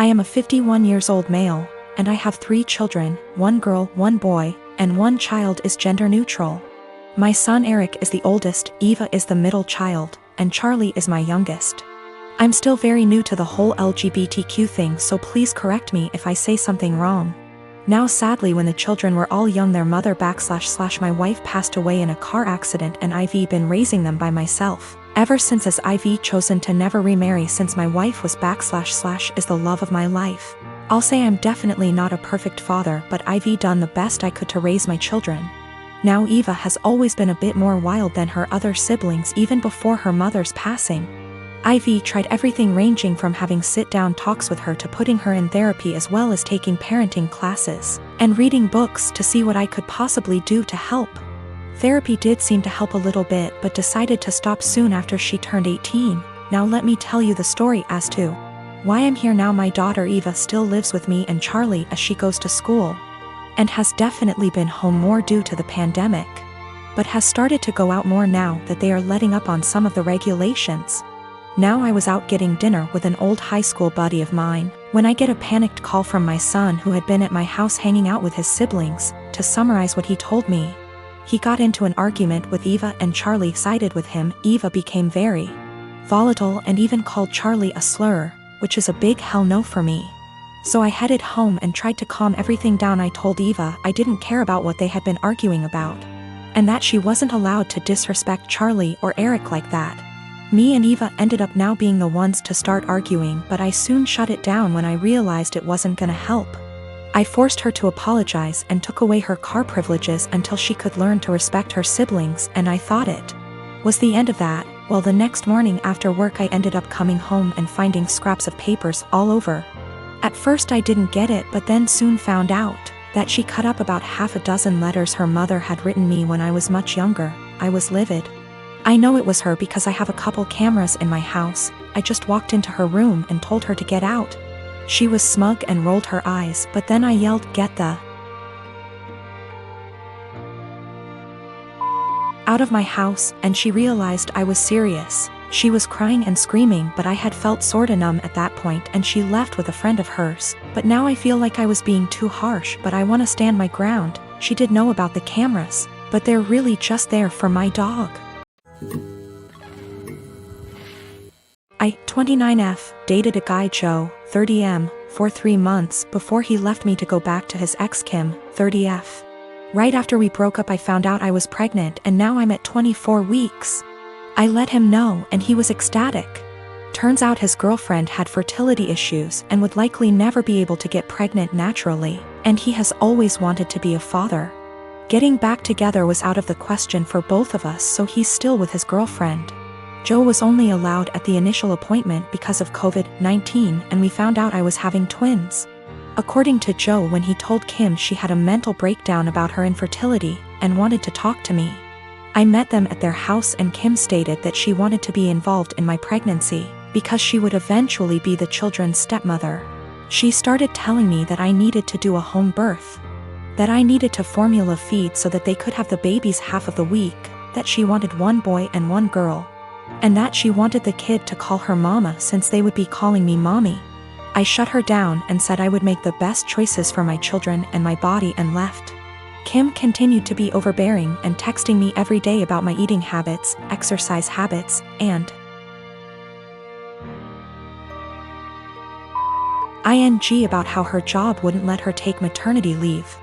I am a 51 years old male, and I have 3 children, 1 girl, 1 boy, and 1 child is gender neutral. My son Eric is the oldest, Eva is the middle child, and Charlie is my youngest. I'm still very new to the whole LGBTQ thing, so please correct me if I say something wrong. Now sadly, when the children were all young, their mother / my wife passed away in a car accident, and I've been raising them by myself ever since, as I've chosen to never remarry since my wife was / is the love of my life. I'll say I'm definitely not a perfect father, but I've done the best I could to raise my children. Now Eva has always been a bit more wild than her other siblings even before her mother's passing. I've tried everything, ranging from having sit-down talks with her to putting her in therapy, as well as taking parenting classes and reading books to see what I could possibly do to help. Therapy did seem to help a little bit, but decided to stop soon after she turned 18. Now let me tell you the story as to why I'm here now. My daughter Eva still lives with me and Charlie as she goes to school, and has definitely been home more due to the pandemic, but has started to go out more now that they are letting up on some of the regulations. Now I was out getting dinner with an old high school buddy of mine when I get a panicked call from my son, who had been at my house hanging out with his siblings. To summarize what he told me, he got into an argument with Eva and Charlie sided with him. Eva became very volatile and even called Charlie a slur, which is a big hell no for me. So I headed home and tried to calm everything down. I told Eva I didn't care about what they had been arguing about, and that she wasn't allowed to disrespect Charlie or Eric like that. Me and Eva ended up now being the ones to start arguing, but I soon shut it down when I realized it wasn't gonna help. I forced her to apologize and took away her car privileges until she could learn to respect her siblings, and I thought it was the end of that. Well, the next morning after work I ended up coming home and finding scraps of papers all over. At first I didn't get it, but then soon found out that she cut up about half a dozen letters her mother had written me when I was much younger. I was livid. I know it was her because I have a couple cameras in my house. I just walked into her room and told her to get out. She was smug and rolled her eyes, but then I yelled, "Get the out of my house," and she realized I was serious. She was crying and screaming, but I had felt sorta numb at that point, and she left with a friend of hers. But now I feel like I was being too harsh, but I wanna stand my ground. She did know about the cameras, but they're really just there for my dog. I, 29F, dated a guy Joe, 30M, for 3 months before he left me to go back to his ex Kim, 30F. Right after we broke up I found out I was pregnant, and now I'm at 24 weeks. I let him know and he was ecstatic. Turns out his girlfriend had fertility issues and would likely never be able to get pregnant naturally, and he has always wanted to be a father. Getting back together was out of the question for both of us, so he's still with his girlfriend. Joe was only allowed at the initial appointment because of COVID-19, and we found out I was having twins. According to Joe, when he told Kim, she had a mental breakdown about her infertility and wanted to talk to me. I met them at their house, and Kim stated that she wanted to be involved in my pregnancy because she would eventually be the children's stepmother. She started telling me that I needed to do a home birth, that I needed to formula feed so that they could have the babies half of the week, that she wanted 1 boy and 1 girl, and that she wanted the kid to call her mama since they would be calling me mommy. I shut her down and said I would make the best choices for my children and my body, and left. Kim continued to be overbearing and texting me every day about my eating habits, exercise habits, and about how her job wouldn't let her take maternity leave.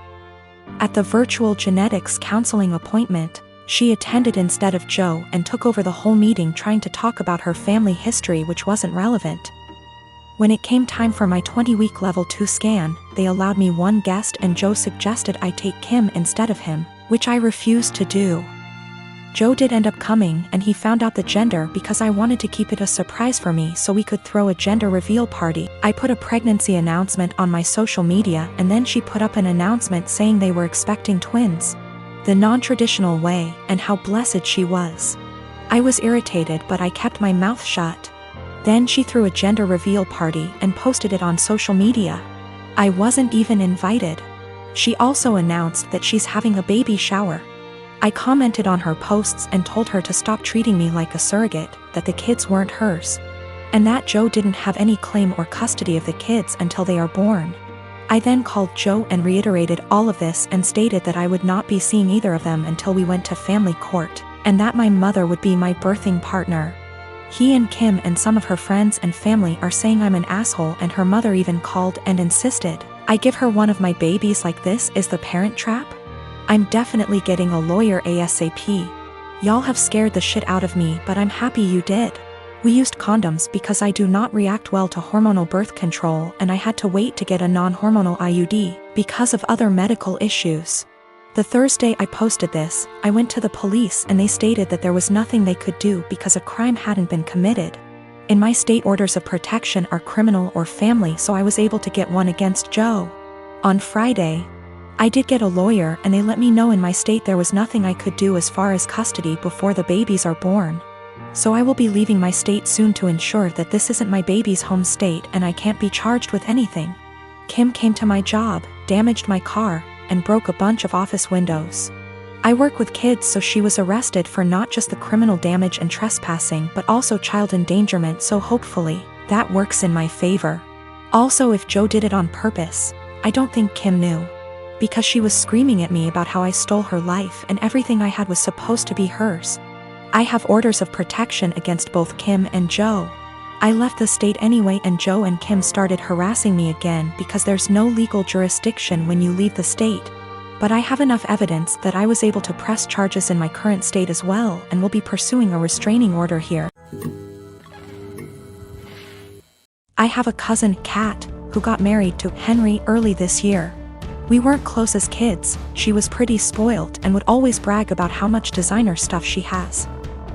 At the virtual genetics counseling appointment she attended instead of Joe, and took over the whole meeting trying to talk about her family history, which wasn't relevant. When it came time for my 20-week level 2 scan, they allowed me 1 guest, and Joe suggested I take Kim instead of him, which I refused to do. Joe did end up coming, and he found out the gender because I wanted to keep it a surprise for me so we could throw a gender reveal party. I put a pregnancy announcement on my social media, and then she put up an announcement saying they were expecting twins, the non-traditional way, and how blessed she was. I was irritated, but I kept my mouth shut. Then she threw a gender reveal party and posted it on social media. I wasn't even invited. She also announced that she's having a baby shower. I commented on her posts and told her to stop treating me like a surrogate, that the kids weren't hers. and that Joe didn't have any claim or custody of the kids until they are born. I then called Joe and reiterated all of this and stated that I would not be seeing either of them until we went to family court, and that my mother would be my birthing partner. He and Kim and some of her friends and family are saying I'm an asshole, and her mother even called and insisted I give her one of my babies. Like, this is the parent trap? I'm definitely getting a lawyer ASAP. Y'all have scared the shit out of me, but I'm happy you did. We used condoms because I do not react well to hormonal birth control, and I had to wait to get a non-hormonal IUD because of other medical issues. The Thursday I posted this, I went to the police and they stated that there was nothing they could do because a crime hadn't been committed. In my state, orders of protection are criminal or family, so I was able to get one against Joe. On Friday, I did get a lawyer and they let me know in my state there was nothing I could do as far as custody before the babies are born. So I will be leaving my state soon to ensure that this isn't my baby's home state and I can't be charged with anything. Kim came to my job, damaged my car, and broke a bunch of office windows. I work with kids, so she was arrested for not just the criminal damage and trespassing but also child endangerment, so hopefully that works in my favor. Also, if Joe did it on purpose, I don't think Kim knew, because she was screaming at me about how I stole her life and everything I had was supposed to be hers. I have orders of protection against both Kim and Joe. I left the state anyway, and Joe and Kim started harassing me again because there's no legal jurisdiction when you leave the state. But I have enough evidence that I was able to press charges in my current state as well, and will be pursuing a restraining order here. I have a cousin, Kat, who got married to Henry early this year. We weren't close as kids. She was pretty spoiled and would always brag about how much designer stuff she has.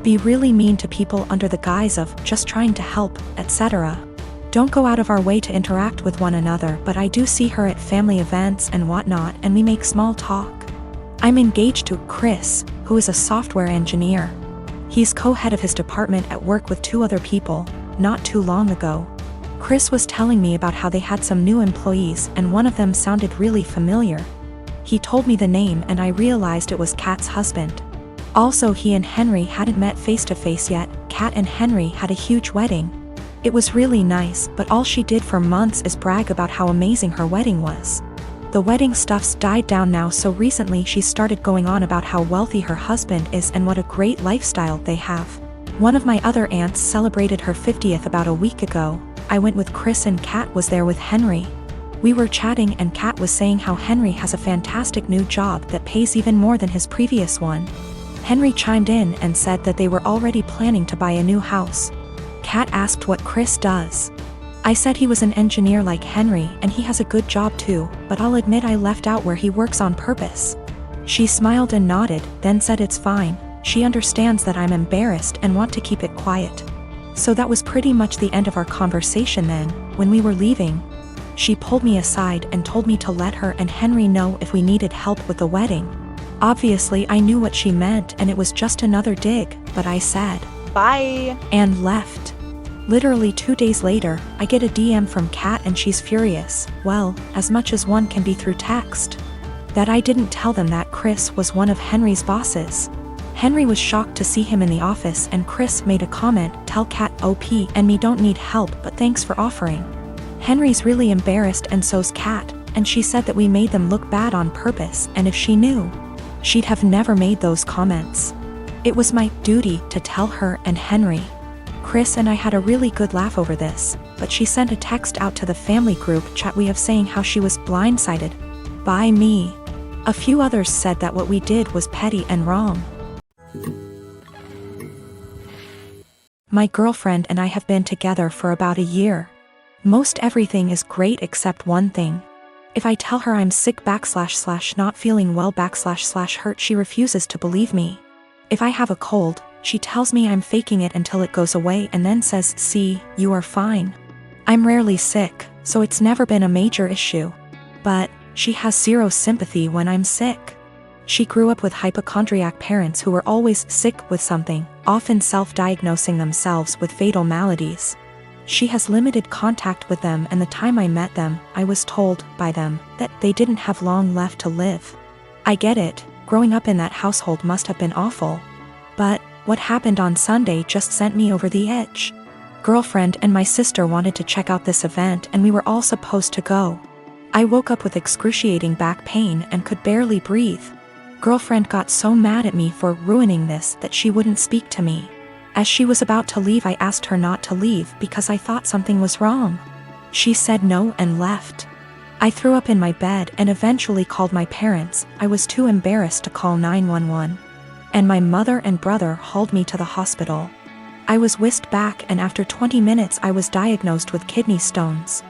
Be really mean to people under the guise of just trying to help, etc. Don't go out of our way to interact with one another, but I do see her at family events and whatnot, and we make small talk. I'm engaged to Chris, who is a software engineer. He's co-head of his department at work with 2 other people. Not too long ago, Chris was telling me about how they had some new employees and one of them sounded really familiar. He told me the name and I realized it was Kat's husband. Also, he and Henry hadn't met face to face yet. Kat and Henry had a huge wedding. It was really nice, but all she did for months is brag about how amazing her wedding was. The wedding stuff's died down now, so recently she started going on about how wealthy her husband is and what a great lifestyle they have. One of my other aunts celebrated her 50th about a week ago. I went with Chris and Kat was there with Henry. We were chatting and Kat was saying how Henry has a fantastic new job that pays even more than his previous one. Henry chimed in and said that they were already planning to buy a new house. Kat asked what Chris does. I said he was an engineer like Henry and he has a good job too, but I'll admit I left out where he works on purpose. She smiled and nodded, then said it's fine. She understands that I'm embarrassed and want to keep it quiet. So that was pretty much the end of our conversation. Then, when we were leaving, she pulled me aside and told me to let her and Henry know if we needed help with the wedding. Obviously I knew what she meant and it was just another dig, but I said, "Bye," and left. Literally 2 days later, I get a DM from Kat and she's furious, well, as much as one can be through text, that I didn't tell them that Chris was one of Henry's bosses. Henry was shocked to see him in the office and Chris made a comment, "Tell Kat OP and me don't need help, but thanks for offering." Henry's really embarrassed and so's Kat, and she said that we made them look bad on purpose, and if she knew, she'd have never made those comments. It was my duty to tell her and Henry. Chris and I had a really good laugh over this, but she sent a text out to the family group chat we have saying how she was blindsided by me. A few others said that what we did was petty and wrong. My girlfriend and I have been together for about a year. Most everything is great except one thing. If I tell her I'm sick / not feeling well / hurt, she refuses to believe me. If I have a cold, she tells me I'm faking it until it goes away and then says, "See, you are fine." I'm rarely sick, so it's never been a major issue. But she has zero sympathy when I'm sick. She grew up with hypochondriac parents who were always sick with something, often self-diagnosing themselves with fatal maladies. She has limited contact with them, and the time I met them, I was told by them that they didn't have long left to live. I get it, growing up in that household must have been awful. But what happened on Sunday just sent me over the edge. Girlfriend and my sister wanted to check out this event and we were all supposed to go. I woke up with excruciating back pain and could barely breathe. Girlfriend got so mad at me for ruining this that she wouldn't speak to me. As she was about to leave, I asked her not to leave because I thought something was wrong. She said no and left. I threw up in my bed and eventually called my parents. I was too embarrassed to call 911. And my mother and brother hauled me to the hospital. I was whisked back and after 20 minutes I was diagnosed with kidney stones,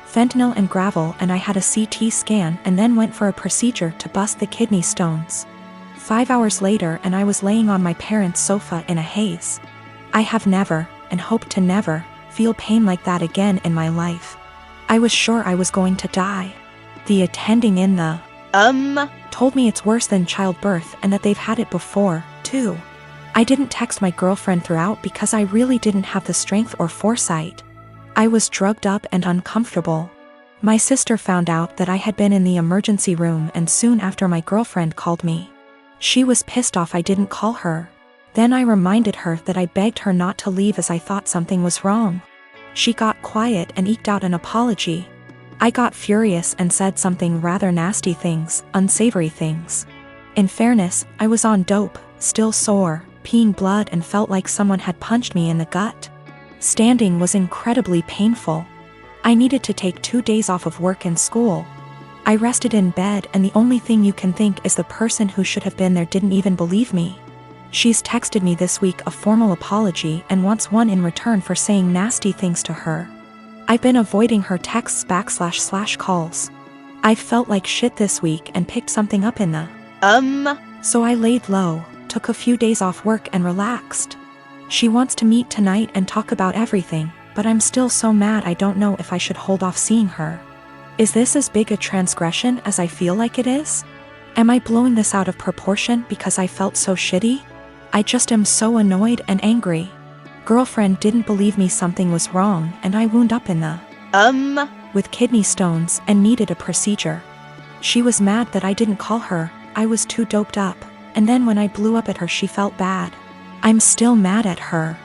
fentanyl and gravel, and I had a CT scan and then went for a procedure to bust the kidney stones. 5 hours later and I was laying on my parents' sofa in a haze. I have never, and hope to never, feel pain like that again in my life. I was sure I was going to die. The attending in the told me it's worse than childbirth and that they've had it before, too. I didn't text my girlfriend throughout because I really didn't have the strength or foresight. I was drugged up and uncomfortable. My sister found out that I had been in the emergency room and soon after my girlfriend called me. She was pissed off I didn't call her. Then I reminded her that I begged her not to leave as I thought something was wrong. She got quiet and eked out an apology. I got furious and said something rather nasty things, unsavory things. In fairness, I was on dope, still sore, peeing blood and felt like someone had punched me in the gut. Standing was incredibly painful. I needed to take 2 days off of work and school. I rested in bed and the only thing you can think is the person who should have been there didn't even believe me. She's texted me this week a formal apology and wants one in return for saying nasty things to her. I've been avoiding her texts / calls. I felt like shit this week and picked something up in the so I laid low, took a few days off work and relaxed. She wants to meet tonight and talk about everything, but I'm still so mad I don't know if I should hold off seeing her. Is this as big a transgression as I feel like it is? Am I blowing this out of proportion because I felt so shitty? I just am so annoyed and angry. Girlfriend didn't believe me something was wrong and I wound up in the with kidney stones and needed a procedure. She was mad that I didn't call her. I was too doped up, and then when I blew up at her she felt bad. I'm still mad at her.